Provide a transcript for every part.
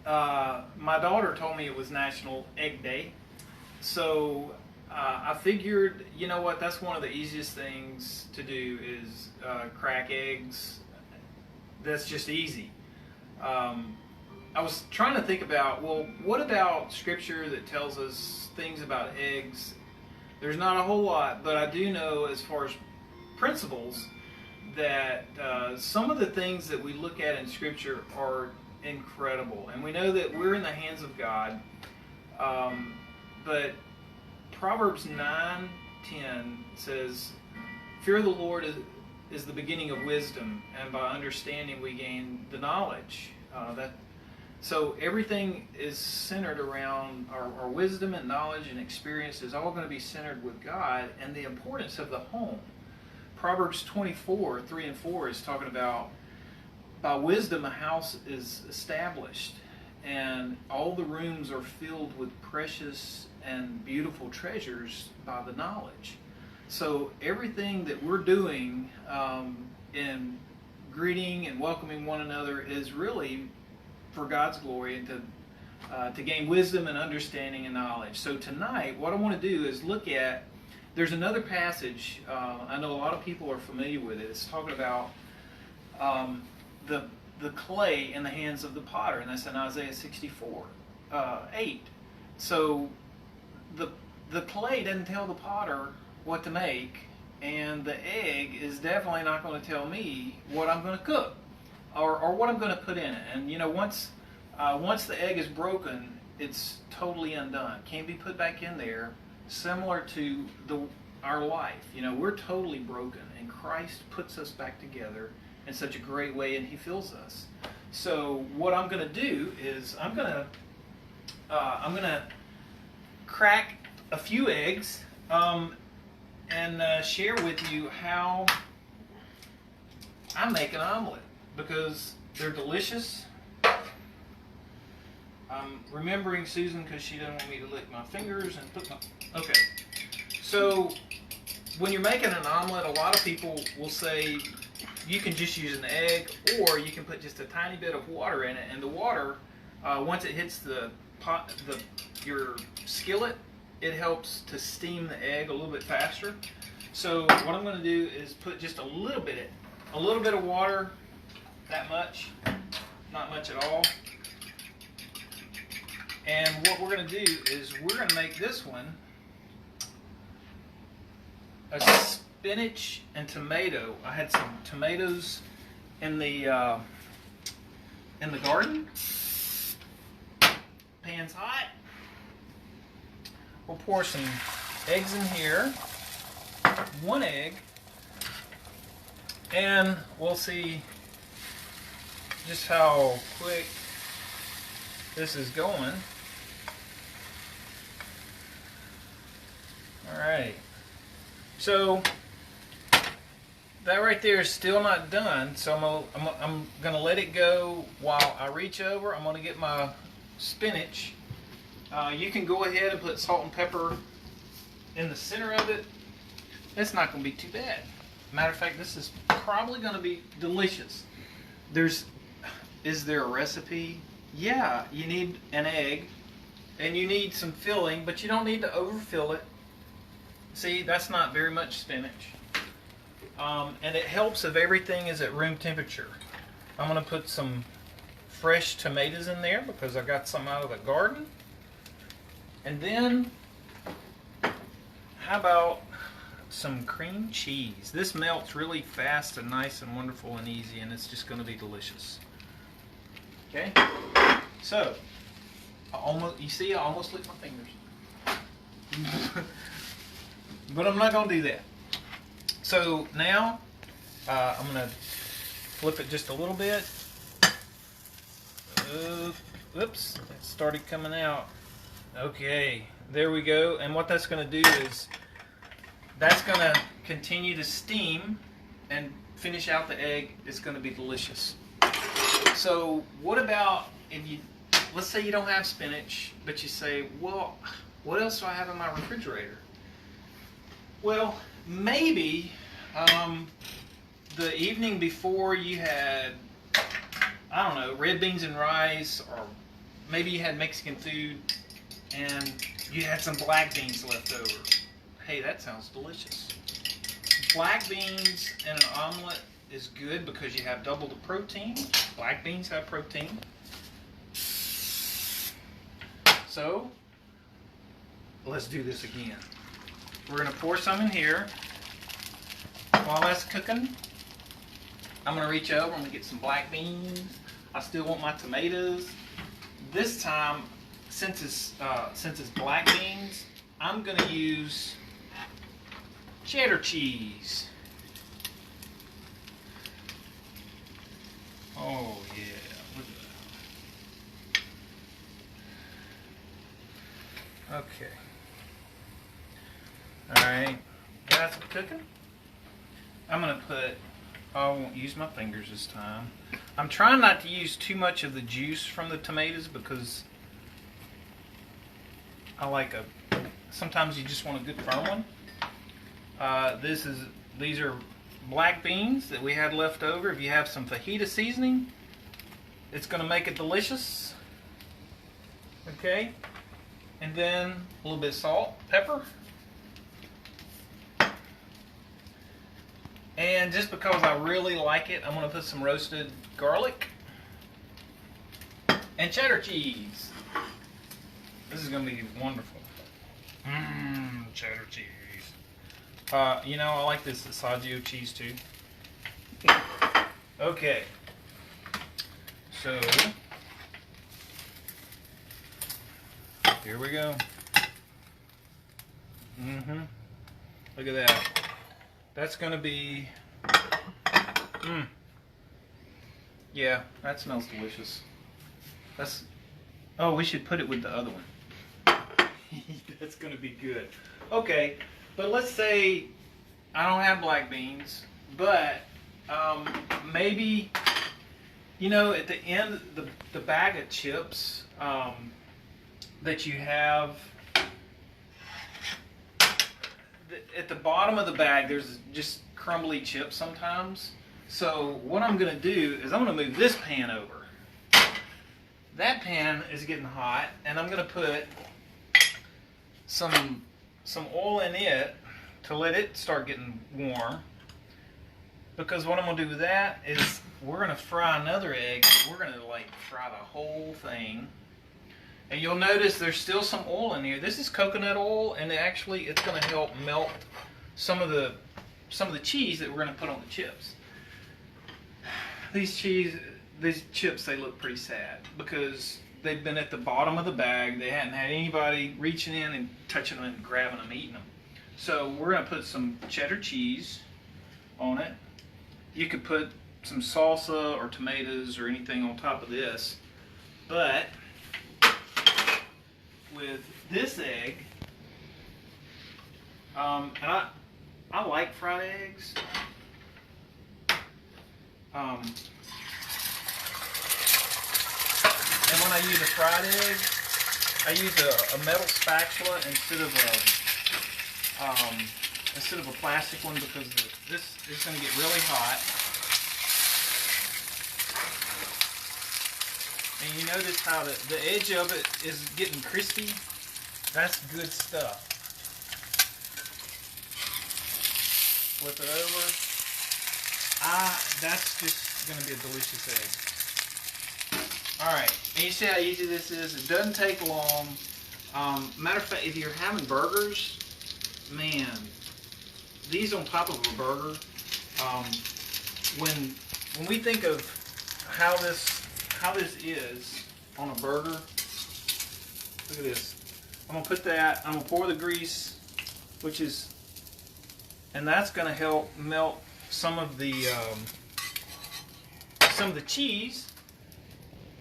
my daughter told me it was National Egg Day. So I figured, you know what, that's one of the easiest things to do is crack eggs. That's just easy. I was trying to think about, well, what about scripture that tells us things about eggs? There's not a whole lot, but I do know as far as principles that some of the things that we look at in scripture are incredible. And we know that we're in the hands of God. But Proverbs 9:10 says, "Fear of the Lord is the beginning of wisdom, and by understanding we gain the knowledge." So everything is centered around our wisdom and knowledge and experience is all going to be centered with God and the importance of the home. Proverbs 24:3-4 is talking about, by wisdom a house is established, and all the rooms are filled with precious and beautiful treasures by the knowledge. So everything that we're doing in greeting and welcoming one another is really for God's glory and to gain wisdom and understanding and knowledge. So tonight, what I want to do is look at, there's another passage, I know a lot of people are familiar with it. It's talking about the clay in the hands of the potter, and that's in Isaiah 64:8. So the clay doesn't tell the potter what to make, and the egg is definitely not going to tell me what I'm going to cook or what I'm going to put in it. And you know, once the egg is broken, it's totally undone. Can't be put back in there. Similar to our life, you know, we're totally broken, and Christ puts us back together in such a great way, and He fills us. So what I'm going to do is I'm going to crack a few eggs and share with you how I make an omelet, because they're delicious. I'm remembering Susan because she doesn't want me to lick my fingers and put my... Okay. So when you're making an omelet, a lot of people will say you can just use an egg, or you can put just a tiny bit of water in it, and the water, once it hits the pot, your skillet, it helps to steam the egg a little bit faster. So what I'm going to do is put just a little bit of water, that much, not much at all. And what we're going to do is we're going to make this one a spinach and tomato. I had some tomatoes in the garden. Pan's hot. We'll pour some eggs in here. One egg. And we'll see just how quick this is going. Alright, so that right there is still not done, so I'm gonna let it go while I reach over. I'm gonna get my spinach. You can go ahead and put salt and pepper in the center of it. It's not gonna be too bad. Matter of fact, this is probably gonna be delicious. Is there a recipe? Yeah, you need an egg and you need some filling, but you don't need to overfill it. See, that's not very much spinach. And it helps if everything is at room temperature. I'm going to put some fresh tomatoes in there because I got some out of the garden. And then, how about some cream cheese? This melts really fast and nice and wonderful and easy, and it's just going to be delicious. Okay? So, I almost licked my fingers. But I'm not going to do that. So now I'm going to flip it just a little bit. Oops, it started coming out. Okay, there we go. And what that's going to do is that's going to continue to steam and finish out the egg. It's going to be delicious. So what about if you, let's say you don't have spinach, but you say, well, what else do I have in my refrigerator? Well, maybe the evening before you had, I don't know, red beans and rice or maybe you had Mexican food and you had some black beans left over. Hey, that sounds delicious. Black beans in an omelet is good because you have double the protein. Black beans have protein. So, let's do this again. We're going to pour some in here. While that's cooking, I'm going to reach over, I'm going to get some black beans. I still want my tomatoes. This time, since it's black beans, I'm going to use cheddar cheese. Oh yeah, look at that. Okay. Alright, got some cooking. I'm going to put, I won't use my fingers this time. I'm trying not to use too much of the juice from the tomatoes because I like sometimes you just want a good firm one. These are black beans that we had left over. If you have some fajita seasoning, it's going to make it delicious. Okay, and then a little bit of salt, pepper. And just because I really like it, I'm going to put some roasted garlic and cheddar cheese. This is going to be wonderful. Cheddar cheese. You know, I like this Assaggio cheese too. Okay. So, here we go. Look at that. That's going to be, yeah, that smells delicious. Oh, we should put it with the other one. That's going to be good. Okay, but let's say I don't have black beans, but maybe, you know, at the end, the bag of chips that you have, at the bottom of the bag, there's just crumbly chips sometimes. So what I'm going to do is I'm going to move this pan over. That pan is getting hot, and I'm going to put some oil in it to let it start getting warm. Because what I'm going to do with that is we're going to fry another egg. We're going to like fry the whole thing. And you'll notice there's still some oil in here. This is coconut oil, and actually it's going to help melt some of the cheese that we're going to put on the chips. These chips, they look pretty sad because they've been at the bottom of the bag. They hadn't had anybody reaching in and touching them and grabbing them, eating them. So we're going to put some cheddar cheese on it. You could put some salsa or tomatoes or anything on top of this, but with this egg, and I like fried eggs. And when I use a fried egg, I use a metal spatula instead of a plastic one because this is going to get really hot. And you notice how the edge of it is getting crispy. That's good stuff. Flip it over. That's just going to be a delicious egg. Alright, and you see how easy this is? It doesn't take long. Matter of fact, if you're having burgers, man, these on top of a burger, when we think of how this is on a burger, look at this. I'm going to put that, I'm going to pour the grease, and that's going to help melt some of the cheese,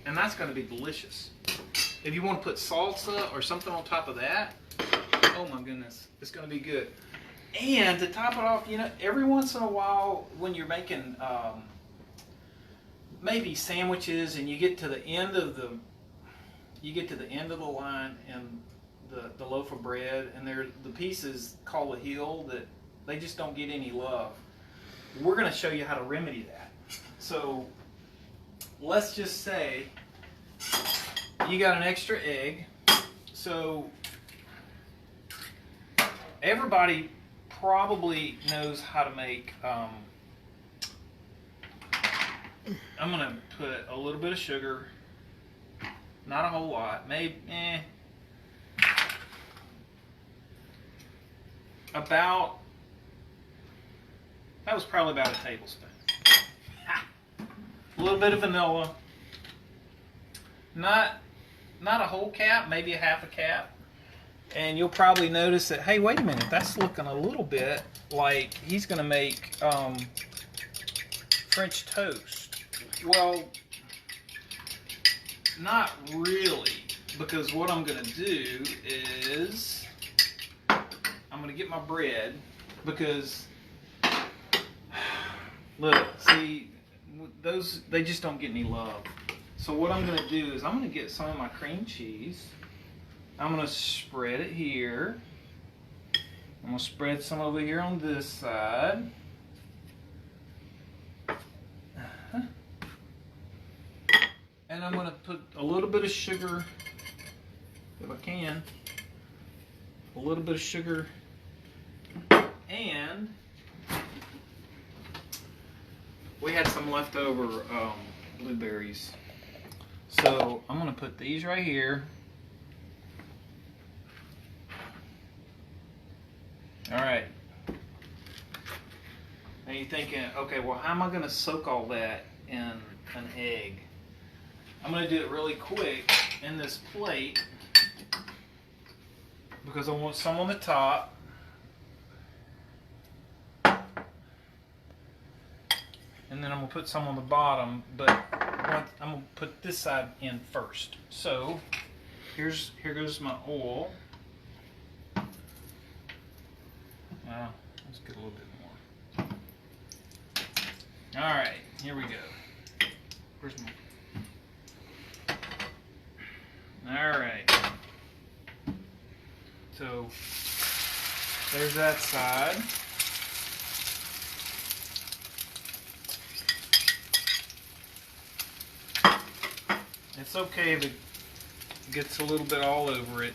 and that's going to be delicious. If you want to put salsa or something on top of that, oh my goodness, it's going to be good. And to top it off, you know, every once in a while when you're making maybe sandwiches and you get to the end of the line and the loaf of bread, and the pieces called a heel that they just don't get any love. We're going to show you how to remedy that. So let's just say you got an extra egg. So everybody probably knows how to make, I'm going to put a little bit of sugar, not a whole lot, maybe, that was probably about a tablespoon. A little bit of vanilla, not a whole cap, maybe a half a cap. And you'll probably notice that, hey, wait a minute, that's looking a little bit like he's going to make French toast. Well, not really, because what I'm going to do is I'm going to get my bread, because look, see, those, they just don't get any love. So what I'm going to do is I'm going to get some of my cream cheese. I'm going to spread it here. I'm going to spread some over here on this side. And I'm going to put a little bit of sugar, if I can. A little bit of sugar. And we had some leftover blueberries. So I'm going to put these right here. All right. Now you're thinking, okay, well, how am I going to soak all that in an egg? I'm going to do it really quick in this plate because I want some on the top. And then I'm going to put some on the bottom, but I'm going to put this side in first. So here goes my oil. Well, let's get a little bit more. All right, here we go. Where's my... All right. So there's that side. It's okay if it gets a little bit all over it.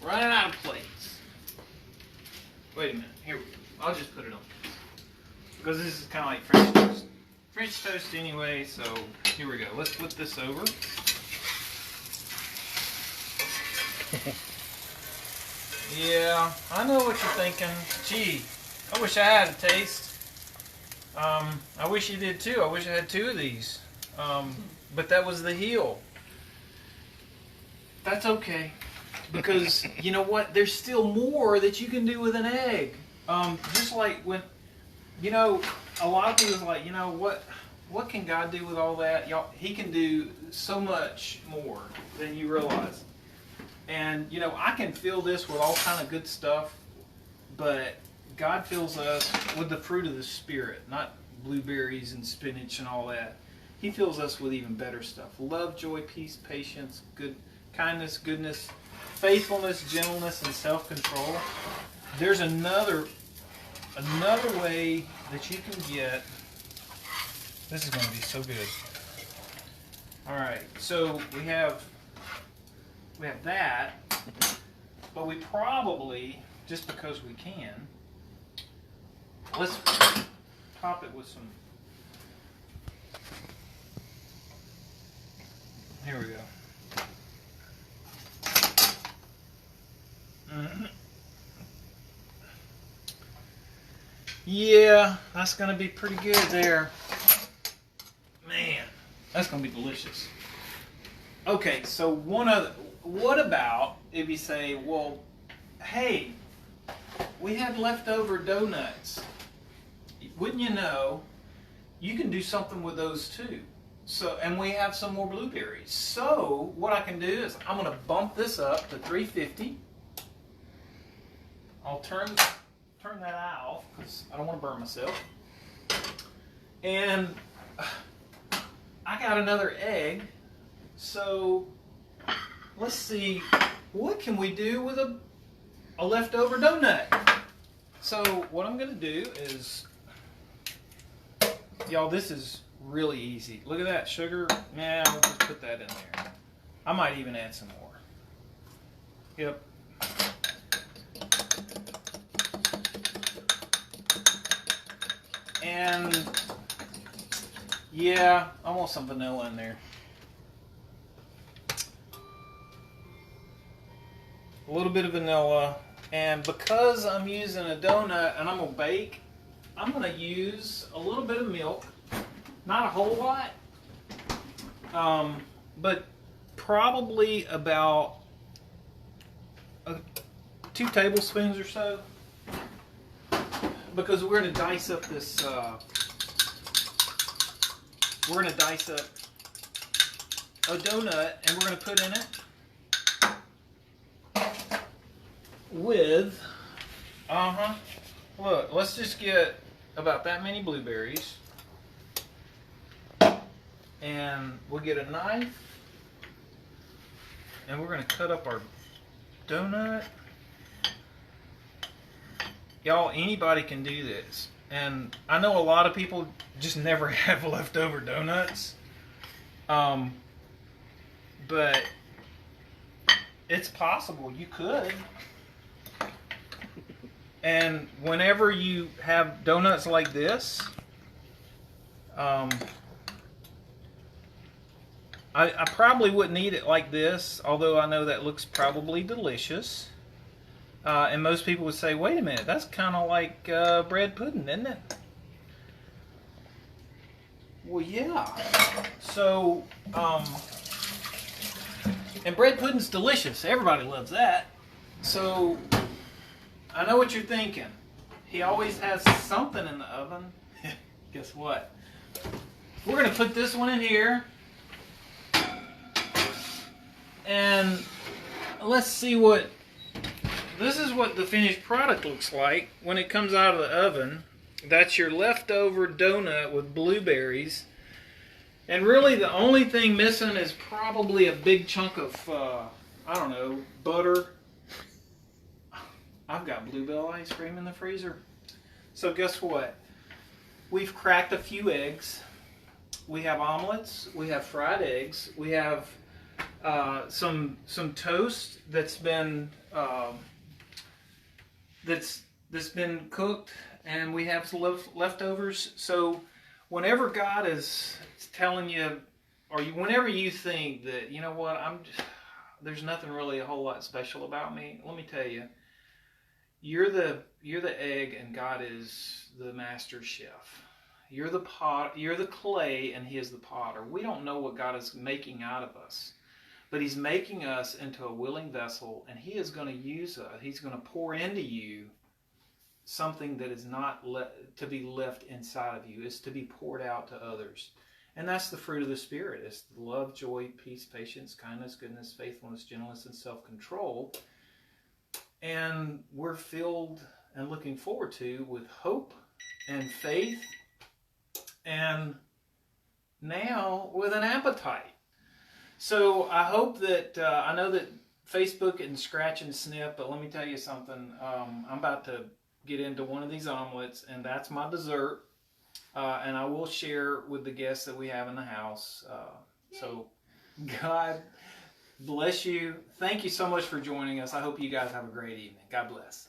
Running out of plates. Wait a minute. Here we go. I'll just put it on this. Because this is kind of like French toast. French toast anyway, so here we go. Let's flip this over. Yeah, I know what you're thinking. Gee, I wish I had a taste. I wish you did too. I wish I had two of these. But that was the heel. That's okay. Because you know what? There's still more that you can do with an egg. Just like when, you know, a lot of people are like, you know, what can God do with all that? Y'all, He can do so much more than you realize. And you know, I can fill this with all kind of good stuff, but God fills us with the fruit of the Spirit, not blueberries and spinach and all that. He fills us with even better stuff: love, joy, peace, patience, kindness, goodness, faithfulness, gentleness, and self-control. There's another way that you can get. This is going to be so good. All right, so we have that, but we probably, just because we can, let's top it with some. Here we go. Yeah, that's going to be pretty good there. Man, that's going to be delicious. Okay, so what about if you say, well, hey, we had leftover donuts. Wouldn't you know, you can do something with those too. So, and we have some more blueberries. So what I can do is I'm going to bump this up to 350. I'll turn that out because I don't want to burn myself. And I got another egg. So let's see, what can we do with a leftover donut? So what I'm going to do is, y'all, this is really easy. Look at that sugar. Man, we'll just put that in there. I might even add some more. Yep. And yeah, I want some vanilla in there. A little bit of vanilla. And because I'm using a donut and I'm going to bake, I'm going to use a little bit of milk. Not a whole lot. But probably about 2 tablespoons or so. Because we're going to dice up this, we're going to dice up a donut and we're going to put in it with, look, let's just get about that many blueberries. And we'll get a knife and we're going to cut up our donut. Y'all, anybody can do this. And I know a lot of people just never have leftover donuts. But it's possible. You could. And whenever you have donuts like this, I probably wouldn't eat it like this, although I know that looks probably delicious. And most people would say, wait a minute, that's kind of like bread pudding, isn't it? Well, yeah. So, and bread pudding's delicious. Everybody loves that. So, I know what you're thinking. He always has something in the oven. Guess what? We're going to put this one in here. And let's see what... This is what the finished product looks like when it comes out of the oven. That's your leftover donut with blueberries. And really the only thing missing is probably a big chunk of, I don't know, butter. I've got Bluebell ice cream in the freezer. So guess what? We've cracked a few eggs. We have omelets. We have fried eggs. We have some toast that's been that's been cooked, and we have some leftovers. So whenever God is telling you, or whenever you think that, you know what, there's nothing really a whole lot special about me, let me tell you, you're the egg and God is the master chef. You're the pot, you're the clay and He is the potter. We don't know what God is making out of us, but He's making us into a willing vessel, and He is going to use us. He's going to pour into you something that is not to be left inside of you. It's to be poured out to others. And that's the fruit of the Spirit. It's love, joy, peace, patience, kindness, goodness, faithfulness, gentleness, and self-control. And we're filled and looking forward to with hope and faith, and now with an appetite. So I hope that, I know that Facebook and scratch and snip, but let me tell you something. I'm about to get into one of these omelets, and that's my dessert. And I will share with the guests that we have in the house. So God bless you. Thank you so much for joining us. I hope you guys have a great evening. God bless.